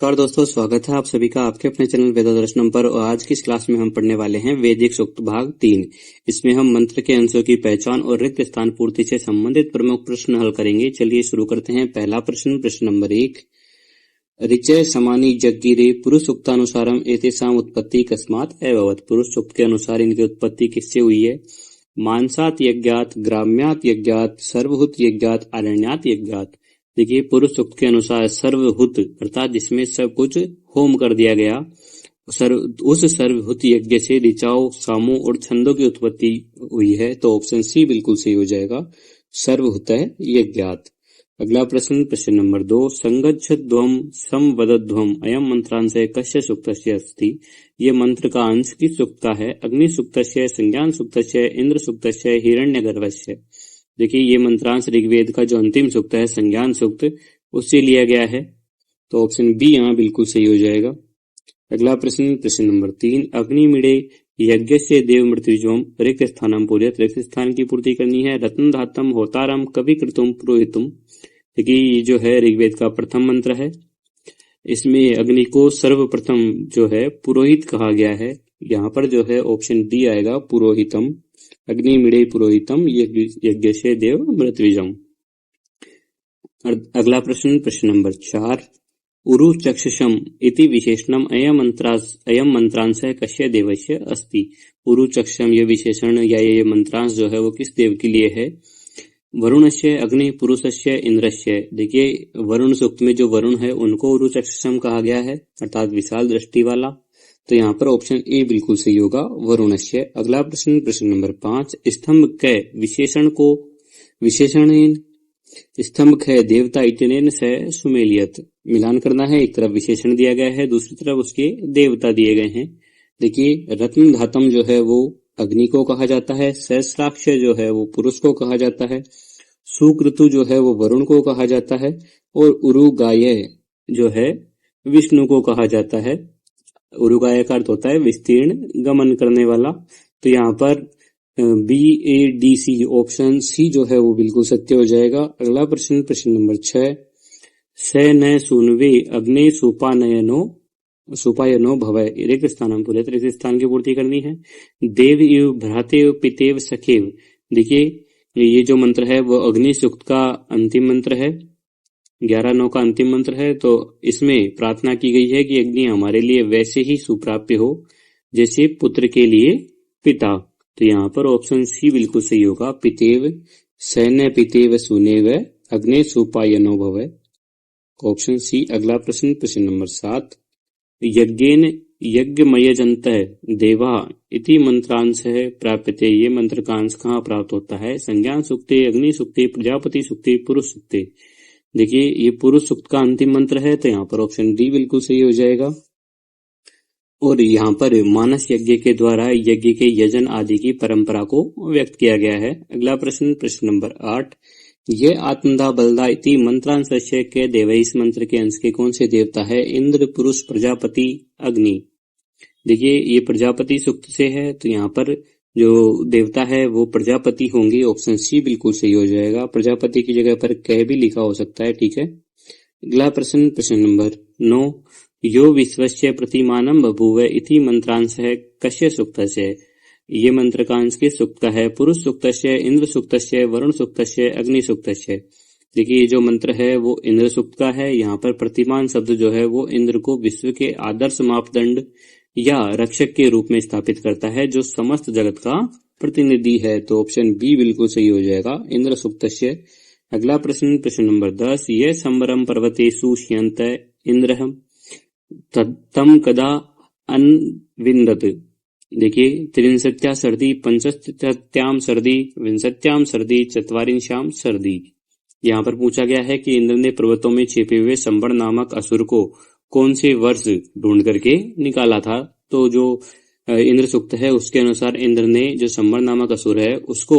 नमस्कार दोस्तों, स्वागत है आप सभी का आपके अपने चैनल वेददर्शनम पर। और आज की इस क्लास में हम पढ़ने वाले हैं वैदिक सूक्त भाग 3। इसमें हम मंत्र के अंशों की पहचान और रिक्त स्थान पूर्ति से संबंधित प्रमुख प्रश्न हल करेंगे। चलिए शुरू करते हैं। पहला प्रश्न, प्रश्न नंबर 1, ऋचय समानी जग्गिरे पुरुष सूक्तानुसारम एतेषाम उत्पत्ति कस्मात् एववत्। पुरुष सूक्त के अनुसार इनकी उत्पत्ति किससे हुई है? मानसात यज्ञात, ग्राम्यात यज्ञात, सर्वहुत यज्ञात, अरण्यात यज्ञात। देखिए, पुरुष सूक्त के अनुसार सर्वहुत अर्थात जिसमें सब कुछ होम कर दिया गया, उस सर्वहुत यज्ञ से ऋचाओं, सामों और छंदों की उत्पत्ति हुई है। तो ऑप्शन सी बिल्कुल सही हो जाएगा, सर्वहुत यज्ञात। अगला प्रश्न, प्रश्न नंबर 2, संगच्छध्वम संवदध्वम अयम मंत्रांशः कस्य सूक्तस्य अस्ति। ये मंत्र का अंश किस सूक्त का है? अग्नि सूक्तस्य, संज्ञान सूक्तस्य, इंद्र सूक्तस्य, हिरण्यगर्भस्य। देखिए, ये मंत्रांश ऋग्वेद का जो अंतिम सूक्त है, संज्ञान सूक्त, उससे लिया गया है। तो ऑप्शन बी यहाँ बिल्कुल सही हो जाएगा। अगला प्रश्न, प्रश्न नंबर 3, अग्निमीडे यज्ञ से देव मृत्युजोम रिक्त स्थानम पूर्यत। रिक्त स्थान की पूर्ति करनी है। रत्न धातम होतारम कवि कृतुम पुरोहितुम। देखिए, ये जो है ऋग्वेद का प्रथम मंत्र है। इसमें अग्नि को सर्वप्रथम जो है पुरोहित कहा गया है। यहाँ पर जो है ऑप्शन डी आएगा, पुरोहितम। अग्निमीडे पुरोहितम यज्ञ से देव मृत्युजम। अगला प्रश्न, प्रश्न नंबर 4, उरु चक्षुषम इति विशेषणम अयम मंत्रांशः कस्य देवस्य अस्ति। उरु चक्षुषम ये विशेषण या ये मंत्रांश जो है वो किस देव के लिए है? वरुणस्य, अग्नि पुरुषस्य, इंद्रस्य। देखिए, वरुण सूक्त में जो वरुण है उनको उरु चक्षुषम कहा गया है अर्थात विशाल दृष्टि वाला। तो यहाँ पर ऑप्शन ए बिल्कुल सही होगा, वरुणस्य। अगला प्रश्न, प्रश्न नंबर 5, स्तंभ क विशेषण को विशेषणेन स्तंभ ख देवता इत्यनेन स सुमेलियत। मिलान करना है, एक तरफ विशेषण दिया गया है, दूसरी तरफ उसके देवता दिए गए हैं। देखिए, रत्न धातम जो है वो अग्नि को कहा जाता है, सहस्राक्ष जो है वो पुरुष को कहा जाता है, सुकृतु जो है वो वरुण को कहा जाता है, और उरुगाय जो है विष्णु को कहा जाता है। उरुगाय का अर्थ होता है विस्तीर्ण, गमन करने वाला। तो यहाँ पर BADC ऑप्शन सी जो है वो बिल्कुल सत्य हो जाएगा। अगला प्रश्न, प्रश्न नंबर 6, स न सुनवे अग्नि सुपायनो भवय रिक्त स्थानम पूर्यत। रिक्त स्थान की पूर्ति करनी है। देव इव भ्रातेव पितेव सखेव। देखिए, ये जो मंत्र है वो अग्नि सूक्त का अंतिम मंत्र है, 11-9 का अंतिम मंत्र है। तो इसमें प्रार्थना की गई है कि अग्नि हमारे लिए वैसे ही सुप्राप्य हो जैसे पुत्र के लिए पिता। तो यहाँ पर ऑप्शन सी बिल्कुल सही होगा, पितेव, सैन्य पितेव सुनेव अग्नि सुपायनो भवय, ऑप्शन सी। अगला प्रश्न, प्रश्न नंबर 7, यज्ञेन यज्ञमयजन्तः देवा इति मंत्रांशः प्राप्यते। ये मंत्र का अंश कहाँ प्राप्त होता है? संज्ञान सूक्ते, अग्नि सूक्ते, प्रजापति सूक्ते, पुरुष सूक्ते। देखिए, ये पुरुष सूक्त का अंतिम मंत्र है, तो यहाँ पर ऑप्शन डी बिल्कुल सही हो जाएगा। और यहाँ पर मानस यज्ञ के द्वारा यज्ञ के यजन आदि की परंपरा को व्यक्त किया गया है। अगला प्रश्न, प्रश्न नंबर 8, ये आत्मदा बलदा इति मंत्रांशस्य के देव। इस मंत्र के अंश के कौन से देवता है? इंद्र, पुरुष, प्रजापति, अग्नि। देखिए, ये प्रजापति सूक्त से है, तो यहाँ पर जो देवता है वो प्रजापति होंगे। ऑप्शन सी बिल्कुल सही हो जाएगा। प्रजापति की जगह पर कह भी लिखा हो सकता है, ठीक है। अगला प्रश्न, प्रश्न नंबर 9, यो विश्वस्य प्रतिमानम बभूव इति मंत्रांशः कस्य सूक्तस्य। ये मंत्र का अंश किस सूक्त का है? पुरुष सूक्तस्य, इंद्र सूक्तस्य, वरुण सूक्तस्य, अग्नि सूक्तस्य। देखिए, ये जो मंत्र है वो इंद्र सूक्त का है। यहाँ पर प्रतिमान शब्द जो है वो इंद्र को विश्व के आदर्श मापदंड या रक्षक के रूप में स्थापित करता है, जो समस्त जगत का प्रतिनिधि है। तो ऑप्शन बी बिल्कुल सही हो जाएगा, इंद्र सूक्तस्य। अगला प्रश्न, प्रश्न नंबर 10, ये संबरम पर्वतेषु श्यन्त इंद्रहम तम कदा अन्विन्दत। देखिए, 63 सर्दी, 65 सर्दी, विंशत्याम सर्दी, 44 सर्दी। यहाँ पर पूछा गया है कि इंद्र ने पर्वतों में छिपे हुए संबर नामक असुर को कौन से वर्ष ढूंढ करके निकाला था। तो जो इंद्र सूक्त है उसके अनुसार इंद्र ने जो संबर नामक असुर है उसको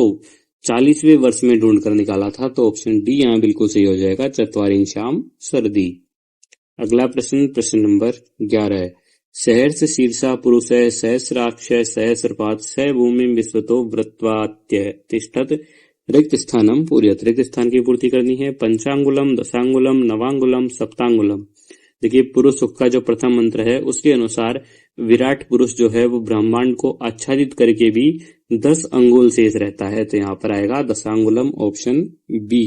40वें वर्ष में ढूंढ कर निकाला था। तो ऑप्शन डी यहाँ बिल्कुल सही हो जाएगा, 44 सर्दी। अगला प्रश्न, प्रश्न नंबर 11, सहर्ष शीर्षा पुरुष सहस्राक्ष सहस्रपात स भूमि विश्वतो वृत्वात्य तिष्ठत रिक्त स्थानम पूर्यत। रिक्त स्थान की पूर्ति करनी है। पंचांगुलम, दशांगुलम, नवांगुलम, सप्तांगुलम। देखिए पुरुष सूक्त का जो प्रथम मंत्र है उसके अनुसार विराट पुरुष जो है वो ब्रह्मांड को आच्छादित करके भी 10 अंगुल शेष रहता है, तो यहाँ पर आएगा दशांगुलम, ऑप्शन बी।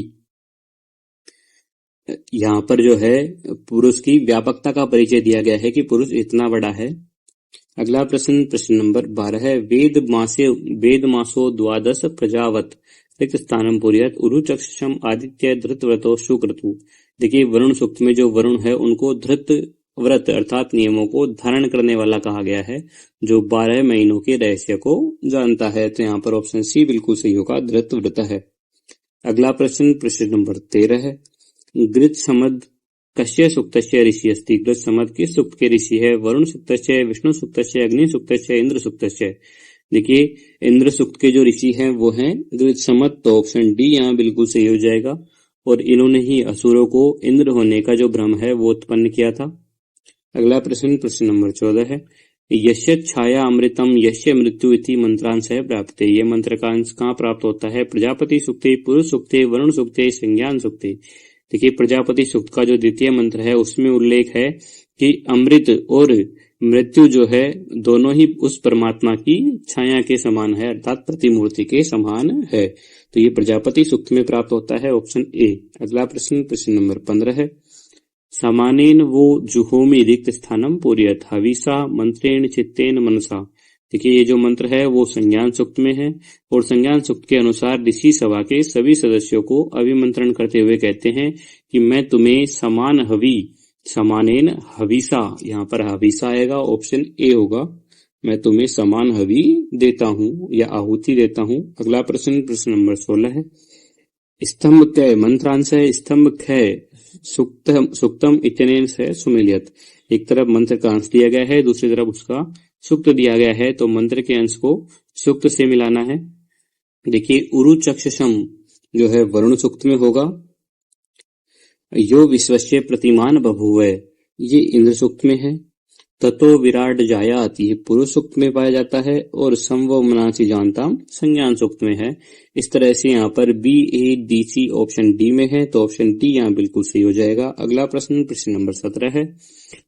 यहाँ पर जो है पुरुष की व्यापकता का परिचय दिया गया है कि पुरुष इतना बड़ा है। अगला प्रश्न, प्रश्न नंबर 12 है, वेद मासो द्वादश प्रजावत रिक्त स्थानम पुर्यात् उरु चक्षुषम आदित्य धृतव्रतो शुक्रतु। देखिए वरुण सूक्त में जो वरुण है उनको धृत व्रत अर्थात नियमों को धारण करने वाला कहा गया है, जो 12 महीनों के रहस्य को जानता है, तो यहाँ पर ऑप्शन सी बिल्कुल सही होगा, धृत व्रत है। अगला प्रश्न, प्रश्न नंबर 13 है, गृत समद कस्य सूक्तस्य ऋषि अस्ति। गृत समद किस सूक्त के ऋषि है? वरुण सूक्तस्य, विष्णु सूक्तस्य, अग्नि सूक्तस्य, इंद्र सूक्तस्य। देखिए इंद्र सूक्त के जो ऋषि हैं वो हैं गृत समद, तो ऑप्शन डी यहाँ बिल्कुल सही हो जाएगा। और इन्होंने ही असुरों को इंद्र होने का जो भ्रम है वो उत्पन्न किया था। अगला प्रश्न, प्रश्न नंबर 14 है, यस्य छाया अमृतम यस्य मृत्यु इति मंत्रांश है प्राप्त। ये मंत्र का अंश कहाँ प्राप्त होता है? प्रजापति सूक्ते, पुरुष सूक्ते, वरुण सूक्ते, संज्ञान सूक्ते। देखिए प्रजापति सूक्त का जो द्वितीय मंत्र है उसमें उल्लेख है कि अमृत और मृत्यु जो है दोनों ही उस परमात्मा की छाया के समान है, अर्थात प्रतिमूर्ति के समान है, तो ये प्रजापति सूक्त में प्राप्त होता है, ऑप्शन ए। अगला प्रश्न, प्रश्न नंबर 15 है, समानेन वो जुहोमि रिक्त स्थानम पुर्यात् हविषा मंत्रेण चित्तेन मनसा। देखिए ये जो मंत्र है वो संज्ञान सूक्त में है और संज्ञान सूक्त के अनुसार ऋषि सभा के सभी सदस्यों को अभिमंत्रण करते हुए कहते हैं कि मैं तुम्हें समान हवि, समानेन हविषा, यहाँ पर हविषा आएगा, ऑप्शन ए होगा, मैं तुम्हें समान हवि देता हूँ या आहुति देता हूँ। अगला प्रश्न, प्रश्न नंबर 16 है, स्तंभ कै मंत्रांश है, स्तंभ कै सुक्तम इत्यनेन से सुमेलियत। एक तरफ मंत्र का अंश दिया गया है, दूसरी तरफ उसका सुक्त दिया गया है, तो मंत्र के अंश को सुक्त से मिलाना है। देखिए उरु चक्षुषम जो है वरुण सूक्त में होगा, यो विश्वस्य प्रतिमान बभूव ये इंद्र सूक्त में है, ततो विराट जायात ये पुरुष सूक्त में पाया जाता है और संभव मनासी जानता संज्ञान सूक्त में है। इस तरह से यहाँ पर B A D C option D में है, तो ऑप्शन डी यहाँ बिल्कुल सही हो जाएगा। अगला प्रश्न, प्रश्न नंबर 17 है,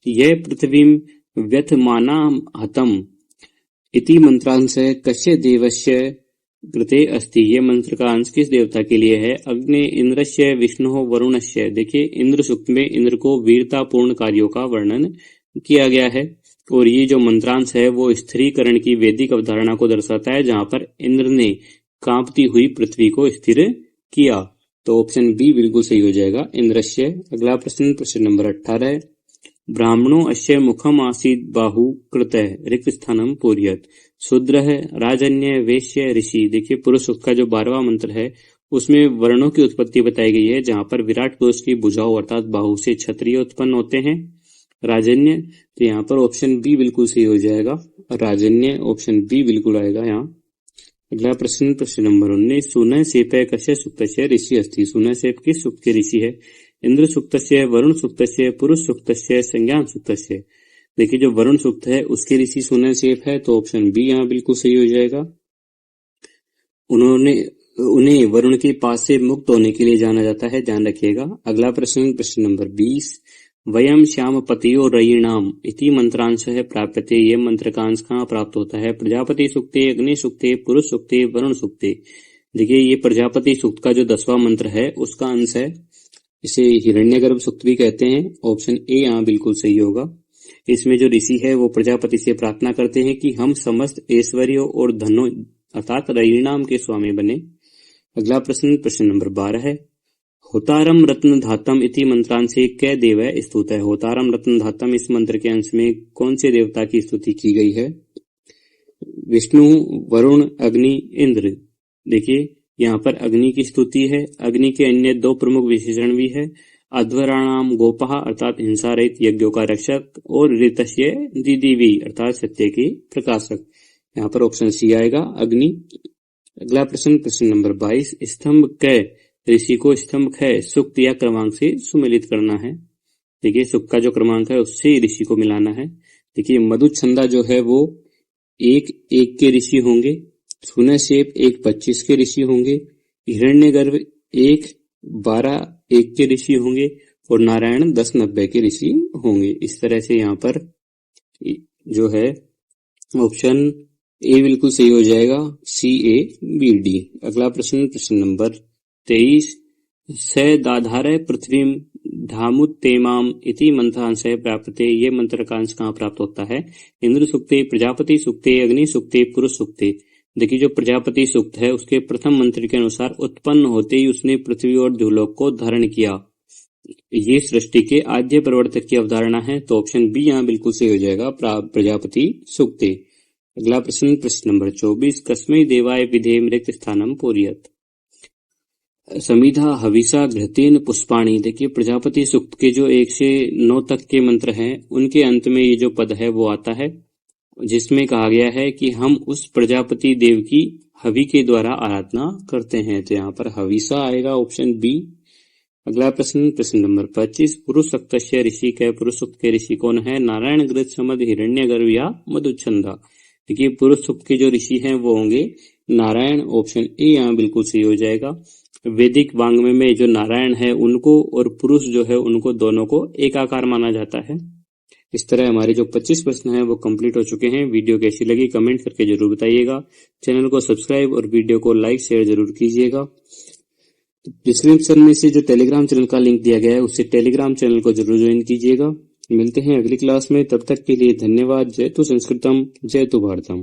यह पृथ्वी व्यथमाना हतम इति मंत्रांश है कस्य देवस्य कृते अस्ति। ये मंत्र का अंश किस देवता के लिए है? अग्नि इंद्रस्य विष्णु वरुणस्य। देखिए इंद्र सूक्त में इंद्र को वीरतापूर्ण कार्यों का वर्णन किया गया है और ये जो मंत्रांश है वो स्थिरीकरण की वैदिक अवधारणा को दर्शाता है, जहां पर इंद्र ने कांपती हुई पृथ्वी को स्थिर किया, तो ऑप्शन बी बिल्कुल सही हो जाएगा, इंद्रस्य। अगला प्रश्न, प्रश्न नंबर 18 है, ब्राह्मणों अस्य मुखम आसीत बाहु कृत रिक्त स्थानम पुर्यात्। शूद्र है, राजन्य, वैश्य, ऋषि। देखिए पुरुष सूक्त का जो 12वां मंत्र है उसमें वर्णों की उत्पत्ति बताई गई है, जहां पर विराट पुरुष की भुजाओं अर्थात बाहु से क्षत्रिय उत्पन्न होते हैं, राजन्य, तो यहाँ पर ऑप्शन बी बिल्कुल सही हो जाएगा, राजन्य, ऑप्शन बी बिल्कुल आएगा यहाँ। अगला प्रश्न, प्रश्न नंबर 19, सुनय सेप कस्य सूक्तस्य ऋषि अस्ति। सुनय सेप किस सूक्त के ऋषि है? इंद्र सूक्तस्य, वरुण सूक्तस्य, पुरुष सूक्तस्य, संज्ञान सूक्तस्य। देखिए जो वरुण सूक्त है उसके ऋषि सुनय सेप है, तो ऑप्शन बी यहाँ बिल्कुल सही हो जाएगा। उन्हें वरुण के पास से मुक्त होने के लिए जाना जाता है, ध्यान रखिएगा। अगला प्रश्न, प्रश्न नंबर 20, वयम श्याम पतियो रयिणाम इति मंत्रांश है प्राप्यते। ये मंत्र का अंश कहाँ प्राप्त होता है? प्रजापति सूक्ते, अग्नि सूक्ते, पुरुष सूक्ते, वरुण सूक्ते। देखिए ये प्रजापति सूक्त का जो 10वां मंत्र है उसका अंश है, इसे हिरण्यगर्भ सूक्त भी कहते हैं, ऑप्शन ए यहाँ बिल्कुल सही होगा। इसमें जो ऋषि है वो प्रजापति से प्रार्थना करते हैं कि हम समस्त ऐश्वर्यों और धनों अर्थात रयिणाम के स्वामी बने। अगला प्रश्न, प्रश्न नंबर 12 है, होतारम रत्न धातम इति मंत्रांशे कै देव स्तुत है। होतारम रत्न धातम इस मंत्र के अंश में कौन से देवता की स्तुति की गई है? विष्णु, वरुण, अग्नि, इंद्र। देखिए यहाँ पर अग्नि की स्तुति है। अग्नि के अन्य 2 प्रमुख विशेषण भी है, अध्वराणाम गोपः अर्थात हिंसा रहित यज्ञों का रक्षक, और ऋतस्य दिदिवी अर्थात सत्य के प्रकाशक। यहाँ पर ऑप्शन सी आएगा, अग्नि। अगला प्रश्न, प्रश्न नंबर 22, स्तंभ कै ऋषि को स्तंभ कै सूक्त या क्रमांक से सुमेलित करना है। देखिए सूक्त का जो क्रमांक है उससे ऋषि को मिलाना है। देखिए मधुछंदा जो है वो 1 के ऋषि होंगे, सुनय सेप 25 के ऋषि होंगे, हिरण्यगर्भ 12 1 के ऋषि होंगे और नारायण 1090 के ऋषि होंगे। इस तरह से यहाँ पर जो है ऑप्शन ए बिल्कुल सही हो जाएगा, CABD। अगला प्रश्न, प्रश्न नंबर 23, स दाधार पृथ्वी धामुत्तेमाम इति मंत्रांशः प्राप्यते। ये मंत्र का अंश कहाँ प्राप्त होता है? इंद्र सूक्ते, प्रजापति सूक्ते, अग्नि सूक्ते, पुरुष सूक्ते। देखिए जो प्रजापति सूक्त है उसके प्रथम मंत्र के अनुसार उत्पन्न होते ही उसने पृथ्वी और ध्रुलोक को धारण किया। ये सृष्टि के आद्य प्रवर्तक की अवधारणा है, तो ऑप्शन बी यहाँ बिल्कुल सही हो जाएगा, प्रजापति सूक्ते। अगला प्रश्न, प्रश्न नंबर 24, कस्मै देवाय विधेम रिक्त स्थानम पूरयत। समिधा हविषा घृतेन पुष्पाणि। देखिए प्रजापति सूक्त के जो 1 से 9 तक के मंत्र हैं उनके अंत में ये जो पद है वो आता है, जिसमें कहा गया है कि हम उस प्रजापति देव की हवि के द्वारा आराधना करते हैं, तो यहाँ पर हविषा आएगा, ऑप्शन बी। अगला प्रश्न, प्रश्न नंबर 25, पुरुष सूक्तस्य ऋषि के। पुरुष सूक्त के ऋषि कौन है? नारायण, गृध, समद, हिरण्यगर्भ या मधुच्छंदा। देखिए पुरुष सूक्त के जो ऋषि हैं वो होंगे नारायण, ऑप्शन ए यहाँ बिल्कुल सही हो जाएगा। वैदिक वांग्मय में जो नारायण है उनको और पुरुष जो है उनको दोनों को एकाकार माना जाता है। इस तरह हमारे जो 25 प्रश्न हैं वो कंप्लीट हो चुके हैं। वीडियो कैसी लगी कमेंट करके जरूर बताइएगा। चैनल को सब्सक्राइब और वीडियो को लाइक शेयर जरूर कीजिएगा। डिस्क्रिप्शन में से जो टेलीग्राम चैनल का लिंक दिया गया है उससे टेलीग्राम चैनल को जरूर ज्वाइन कीजिएगा। मिलते हैं अगली क्लास में, तब तक के लिए धन्यवाद। जय तु संस्कृतम, जय तु भारतम।